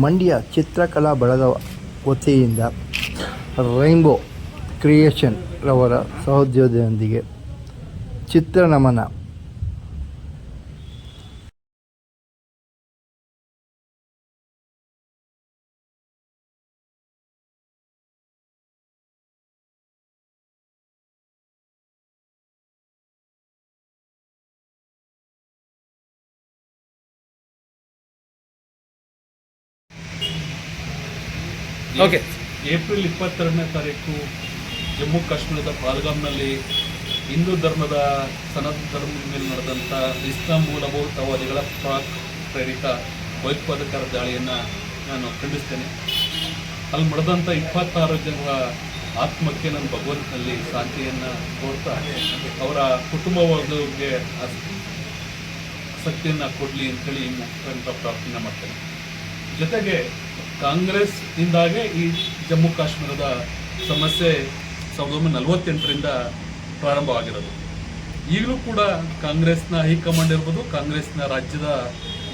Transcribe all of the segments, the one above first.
ಮಂಡ್ಯ ಚಿತ್ರಕಲಾ ಬಳಗ ವತಿಯಿಂದ ರೈನ್ಬೋ ಕ್ರಿಯೇಷನ್ ರವರ ಸಹೋದ್ಯೋಗದೊಂದಿಗೆ ಚಿತ್ರನಮನ ಓಕೆ. ಏಪ್ರಿಲ್ 22ನೇ ತಾರೀಕು ಜಮ್ಮು ಕಾಶ್ಮೀರದ ಪಾಲ್ಗಾಮ್ನಲ್ಲಿ ಹಿಂದೂ ಧರ್ಮದ ಸನಾತನ ಧರ್ಮದ ಮೇಲೆ ನಡೆದಂಥ ಇಸ್ಲಾಂ ಮೂಲಭೂತವಾದಿಗಳ ಪಾಕ್ ಪ್ರೇರಿತ ಭಯೋತ್ಪಾದಕರ ದಾಳಿಯನ್ನು ನಾನು ಖಂಡಿಸ್ತೇನೆ. ಅಲ್ಲಿ ನಡೆದಂಥ 26 ಜನರ ಆತ್ಮಕ್ಕೆ ನಾನು ಭಗವಂತನಲ್ಲಿ ಶಾಂತಿಯನ್ನು ಕೋರ್ತಾ ಅವರ ಕುಟುಂಬ ವರ್ಗಕ್ಕೆ ಶಕ್ತಿಯನ್ನು ಕೊಡಲಿ ಅಂತೇಳಿ ಈ ಮುಖಾಂತರ ಪ್ರಾರ್ಥನೆ ಮಾಡ್ತೇನೆ. ಜೊತೆಗೆ ಕಾಂಗ್ರೆಸ್ ಇಂದಾಗೆ ಈ ಜಮ್ಮು ಕಾಶ್ಮೀರದ ಸಮಸ್ಯೆ 1948ರಿಂದ ಪ್ರಾರಂಭವಾಗಿರೋದು. ಈಗಲೂ ಕೂಡ ಕಾಂಗ್ರೆಸ್ನ ಹೈಕಮಾಂಡ್ ಇರ್ಬೋದು, ಕಾಂಗ್ರೆಸ್ನ ರಾಜ್ಯದ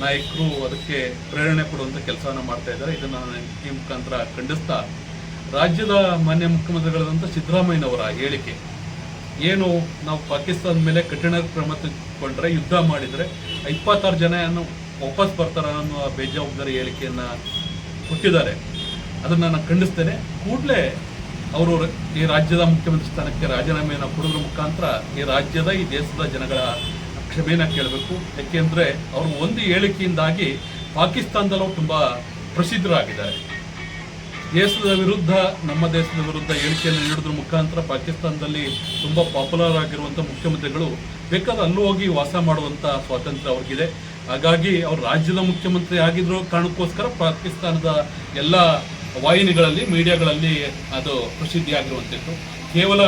ನಾಯಕರು ಅದಕ್ಕೆ ಪ್ರೇರಣೆ ಕೊಡುವಂಥ ಕೆಲಸವನ್ನು ಮಾಡ್ತಾ ಇದ್ದಾರೆ. ಇದನ್ನು ಈ ಮುಖಾಂತರ ಖಂಡಿಸ್ತಾ ರಾಜ್ಯದ ಮಾನ್ಯ ಮುಖ್ಯಮಂತ್ರಿಗಳಾದಂಥ ಸಿದ್ದರಾಮಯ್ಯನವರ ಹೇಳಿಕೆ ಏನು, ನಾವು ಪಾಕಿಸ್ತಾನದ ಮೇಲೆ ಕಠಿಣ ಕ್ರಮ ತೆಗೆದುಕೊಂಡ್ರೆ, ಯುದ್ಧ ಮಾಡಿದರೆ 26 ಜನ ವಾಪಸ್ ಬರ್ತಾರೆ ಅನ್ನೋ ಬೇಜವಾಬ್ದಾರಿ ಹೇಳಿಕೆಯನ್ನು ಕೊಟ್ಟಿದ್ದಾರೆ. ಅದನ್ನು ನಾನು ಖಂಡಿಸ್ತೇನೆ. ಕೂಡಲೇ ಅವರು ಈ ರಾಜ್ಯದ ಮುಖ್ಯಮಂತ್ರಿ ಸ್ಥಾನಕ್ಕೆ ರಾಜೀನಾಮೆಯನ್ನು ಕೊಡೋದ್ರ ಮುಖಾಂತರ ಈ ರಾಜ್ಯದ ಈ ದೇಶದ ಜನಗಳ ಕ್ಷಮೆಯನ್ನು ಕೇಳಬೇಕು. ಯಾಕೆಂದರೆ ಅವರು ಒಂದು ಹೇಳಿಕೆಯಿಂದಾಗಿ ಪಾಕಿಸ್ತಾನದಲ್ಲೂ ತುಂಬ ಪ್ರಸಿದ್ಧರಾಗಿದ್ದಾರೆ. ದೇಶದ ವಿರುದ್ಧ, ನಮ್ಮ ದೇಶದ ವಿರುದ್ಧ ಹೇಳಿಕೆಯನ್ನು ನೀಡೋದ್ರ ಮುಖಾಂತರ ಪಾಕಿಸ್ತಾನದಲ್ಲಿ ತುಂಬ ಪಾಪ್ಯುಲರ್ ಆಗಿರುವಂಥ ಮುಖ್ಯಮಂತ್ರಿಗಳು ಬೇಕಾದ್ರೆ ಅಲ್ಲೂ ಹೋಗಿ ವಾಸ ಮಾಡುವಂಥ ಸ್ವಾತಂತ್ರ್ಯ ಅವ್ರಿಗಿದೆ. ಹಾಗಾಗಿ ಅವರು ರಾಜ್ಯದ ಮುಖ್ಯಮಂತ್ರಿ ಆಗಿದ್ರು ಕಾರಣಕ್ಕೋಸ್ಕರ ಪಾಕಿಸ್ತಾನದ ಎಲ್ಲ ವಾಹಿನಿಗಳಲ್ಲಿ, ಮೀಡಿಯಾಗಳಲ್ಲಿ ಅದು ಪ್ರಸಿದ್ಧಿಯಾಗಿರುವಂಥದ್ದು. ಕೇವಲ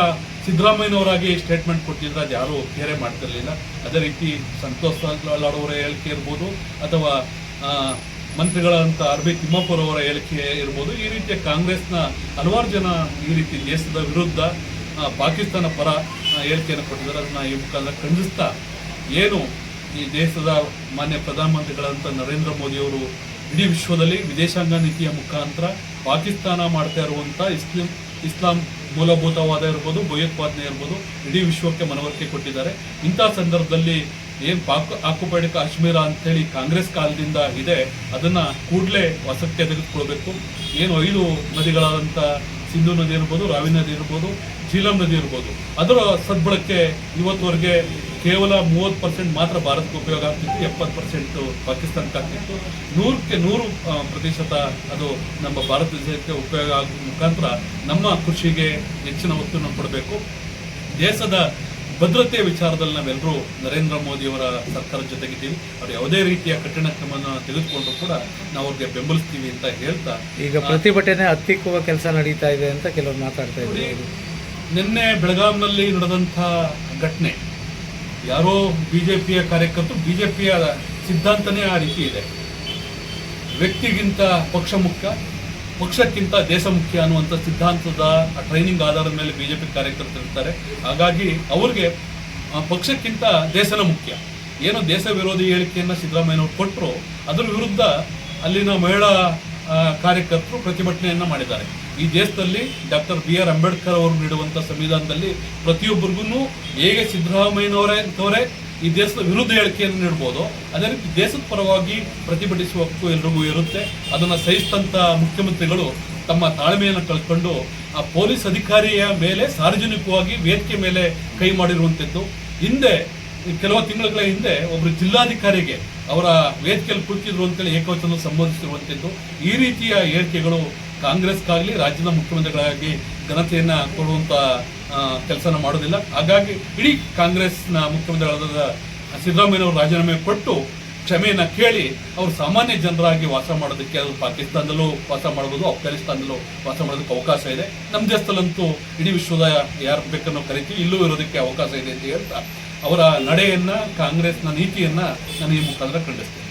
ಸಿದ್ದರಾಮಯ್ಯನವರಾಗಿ ಸ್ಟೇಟ್ಮೆಂಟ್ ಕೊಟ್ಟಿದ್ರೆ ಅದು ಯಾರೂ ಕೇರೆ ಮಾಡ್ತಿರಲಿಲ್ಲ. ಅದೇ ರೀತಿ ಸಂತೋಷ್ ಲಾಡವರ ಹೇಳಿಕೆ ಇರ್ಬೋದು, ಅಥವಾ ಮಂತ್ರಿಗಳಂತ ಆರ್.ಬಿ. ತಿಮ್ಮಾಪುರ್ ಅವರ ಹೇಳಿಕೆ ಇರ್ಬೋದು. ಈ ರೀತಿಯ ಕಾಂಗ್ರೆಸ್ನ ಹಲವಾರು ಜನ ಈ ರೀತಿ ದೇಶದ ವಿರುದ್ಧ, ಪಾಕಿಸ್ತಾನ ಪರ ಹೇಳಿಕೆಯನ್ನು ಕೊಟ್ಟಿದ್ದಾರೆ. ಅದನ್ನು ಈ ಮುಖಾಂತರ ಖಂಡಿಸ್ತಾ, ಏನು ಈ ದೇಶದ ಮಾನ್ಯ ಪ್ರಧಾನಮಂತ್ರಿಗಳಂತ ನರೇಂದ್ರ ಮೋದಿಯವರು ಇಡೀ ವಿಶ್ವದಲ್ಲಿ ವಿದೇಶಾಂಗ ನೀತಿಯ ಮುಖಾಂತರ ಪಾಕಿಸ್ತಾನ ಮಾಡ್ತಾ ಇರುವಂಥ ಇಸ್ಲಾಂ ಮೂಲಭೂತವಾದ ಇರ್ಬೋದು, ಭಯೋತ್ಪಾದನೆ ಇರ್ಬೋದು, ಇಡೀ ವಿಶ್ವಕ್ಕೆ ಮನವರಿಕೆ ಕೊಟ್ಟಿದ್ದಾರೆ. ಇಂಥ ಸಂದರ್ಭದಲ್ಲಿ ಏನು ಆಕ್ಯುಪೈಡ್ ಕಾಶ್ಮೀರ ಅಂತೇಳಿ ಕಾಂಗ್ರೆಸ್ ಕಾಲದಿಂದ ಇದೆ, ಅದನ್ನು ಕೂಡಲೇ ವಶಕ್ಕೆ ತೆಗೆದುಕೊಳ್ಬೇಕು. ಏನು 5 ನದಿಗಳಾದಂಥ ಸಿಂಧು ನದಿ ಇರ್ಬೋದು, ರಾವಿ ನದಿ ಇರ್ಬೋದು, ಝೀಲಂ ನದಿ ಇರ್ಬೋದು, ಅದರ ಸದ್ಬಳಕೆ ಇವತ್ತುವರೆಗೆ ಕೇವಲ 30% ಮಾತ್ರ ಭಾರತಕ್ಕೆ ಉಪಯೋಗ ಆಗ್ತಿತ್ತು, 70% ಪಾಕಿಸ್ತಾನಕ್ಕೆ ಆಗ್ತಿತ್ತು. 100ಕ್ಕೆ 100% ಅದು ನಮ್ಮ ಭಾರತ ದೇಶಕ್ಕೆ ಉಪಯೋಗ ಆಗೋ ಮುಖಾಂತರ ನಮ್ಮ ಕೃಷಿಗೆ ಹೆಚ್ಚಿನ ಒತ್ತನ್ನು ಕೊಡಬೇಕು. ದೇಶದ ಭದ್ರತೆಯ ವಿಚಾರದಲ್ಲಿ ನಾವೆಲ್ಲರೂ ನರೇಂದ್ರ ಮೋದಿಯವರ ಸರ್ಕಾರದ ಜೊತೆಗಿದ್ದೀವಿ. ಅವರು ಯಾವುದೇ ರೀತಿಯ ಕಠಿಣ ಕ್ರಮವನ್ನು ತೆಗೆದುಕೊಂಡ್ರು ಕೂಡ ನಾವು ಅವ್ರಿಗೆ ಬೆಂಬಲಿಸ್ತೀವಿ ಅಂತ ಹೇಳ್ತಾ, ಈಗ ಪ್ರತಿಭಟನೆ ಹತ್ತಿಕ್ಕುವ ಕೆಲಸ ನಡೀತಾ ಇದೆ ಅಂತ ಕೆಲವರು ಮಾತಾಡ್ತಾ ಇದ್ದಾರೆ. ನಿನ್ನೆ ಬೆಳಗಾವಿನಲ್ಲಿ ನಡೆದಂಥ ಘಟನೆ, ಯಾರೋ ಬಿಜೆಪಿಯ ಕಾರ್ಯಕರ್ತರು, ಬಿಜೆಪಿಯ ಸಿದ್ಧಾಂತನೇ ಆ ರೀತಿ ಇದೆ, ವ್ಯಕ್ತಿಗಿಂತ ಪಕ್ಷ ಮುಖ್ಯ, ಪಕ್ಷಕ್ಕಿಂತ ದೇಶ ಮುಖ್ಯ ಅನ್ನುವಂಥ ಸಿದ್ಧಾಂತದ ಟ್ರೈನಿಂಗ್ ಆಧಾರದ ಮೇಲೆ ಬಿಜೆಪಿ ಕಾರ್ಯಕರ್ತರು ಇರ್ತಾರೆ. ಹಾಗಾಗಿ ಅವ್ರಿಗೆ ಪಕ್ಷಕ್ಕಿಂತ ದೇಶನ ಮುಖ್ಯ. ಏನು ದೇಶ ವಿರೋಧಿ ಹೇಳಿಕೆಯನ್ನು ಸಿದ್ದರಾಮಯ್ಯನವರು ಕೊಟ್ಟರು, ಅದರ ವಿರುದ್ಧ ಅಲ್ಲಿನ ಮಹಿಳಾ ಕಾರ್ಯಕರ್ತರು ಪ್ರತಿಭಟನೆಯನ್ನು ಮಾಡಿದ್ದಾರೆ. ಈ ದೇಶದಲ್ಲಿ ಡಾಕ್ಟರ್ B.R. ಅಂಬೇಡ್ಕರ್ ಅವರು ನೀಡುವಂಥ ಸಂವಿಧಾನದಲ್ಲಿ ಪ್ರತಿಯೊಬ್ಬರಿಗೂ ಹೇಗೆ ಸಿದ್ದರಾಮಯ್ಯನವರೇ ಈ ದೇಶದ ವಿರುದ್ಧ ಹೇಳಿಕೆಯನ್ನು ನೀಡ್ಬೋದು, ಅದೇ ರೀತಿ ದೇಶದ ಪರವಾಗಿ ಪ್ರತಿಭಟಿಸುವ ಹಕ್ಕು ಎಲ್ರಿಗೂ ಇರುತ್ತೆ. ಅದನ್ನು ಸಹಿಸಿದಂಥ ಮುಖ್ಯಮಂತ್ರಿಗಳು ತಮ್ಮ ತಾಳ್ಮೆಯನ್ನು ಕಳ್ಕೊಂಡು ಆ ಪೊಲೀಸ್ ಅಧಿಕಾರಿಯ ಮೇಲೆ ಸಾರ್ವಜನಿಕವಾಗಿ ವೇದಿಕೆ ಮೇಲೆ ಕೈ ಮಾಡಿರುವಂಥದ್ದು. ಹಿಂದೆ ಕೆಲವು ತಿಂಗಳ ಹಿಂದೆ ಒಬ್ಬರು ಜಿಲ್ಲಾಧಿಕಾರಿಗೆ ಅವರ ವೇದಿಕೆಯಲ್ಲಿ ಕುಳಿತಿದ್ರು ಅಂತೇಳಿ ಏಕವಚನ ಸಂಬೋಧಿಸಿರುವಂಥದ್ದು. ಈ ರೀತಿಯ ಹೇಳಿಕೆಗಳು ಕಾಂಗ್ರೆಸ್ಗಾಗಲಿ ರಾಜ್ಯದ ಮುಖ್ಯಮಂತ್ರಿಗಳಾಗಿ ಘನತೆಯನ್ನು ಕೊಡುವಂಥ ಕೆಲಸನ ಮಾಡೋದಿಲ್ಲ. ಹಾಗಾಗಿ ಇಡೀ ಕಾಂಗ್ರೆಸ್ನ ಮುಖ್ಯಮಂತ್ರಿಗಳಾದ ಸಿದ್ದರಾಮಯ್ಯನವರು ರಾಜೀನಾಮೆ ಕೊಟ್ಟು ಕ್ಷಮೆಯನ್ನು ಕೇಳಿ ಅವರು ಸಾಮಾನ್ಯ ಜನರಾಗಿ ವಾಸ ಮಾಡೋದಕ್ಕೆ, ಅದು ಪಾಕಿಸ್ತಾನದಲ್ಲೂ ವಾಸ ಮಾಡ್ಬೋದು, ಅಫ್ಘಾನಿಸ್ತಾನದಲ್ಲೂ ವಾಸ ಮಾಡೋದಕ್ಕೆ ಅವಕಾಶ ಇದೆ. ನಮ್ಮ ದೇಶದಲ್ಲಂತೂ ಇಡೀ ವಿಶ್ವದ ಯಾರು ಬೇಕನ್ನೋ ಕರಿತೀವಿ, ಇಲ್ಲೂ ಇರೋದಕ್ಕೆ ಅವಕಾಶ ಇದೆ ಅಂತ ಹೇಳ್ತಾ ಅವರ ನಡೆಯನ್ನು, ಕಾಂಗ್ರೆಸ್ನ ನೀತಿಯನ್ನು ನಾನು ಈ ಮುಖಾಂತರ ಖಂಡಿಸ್ತೇನೆ.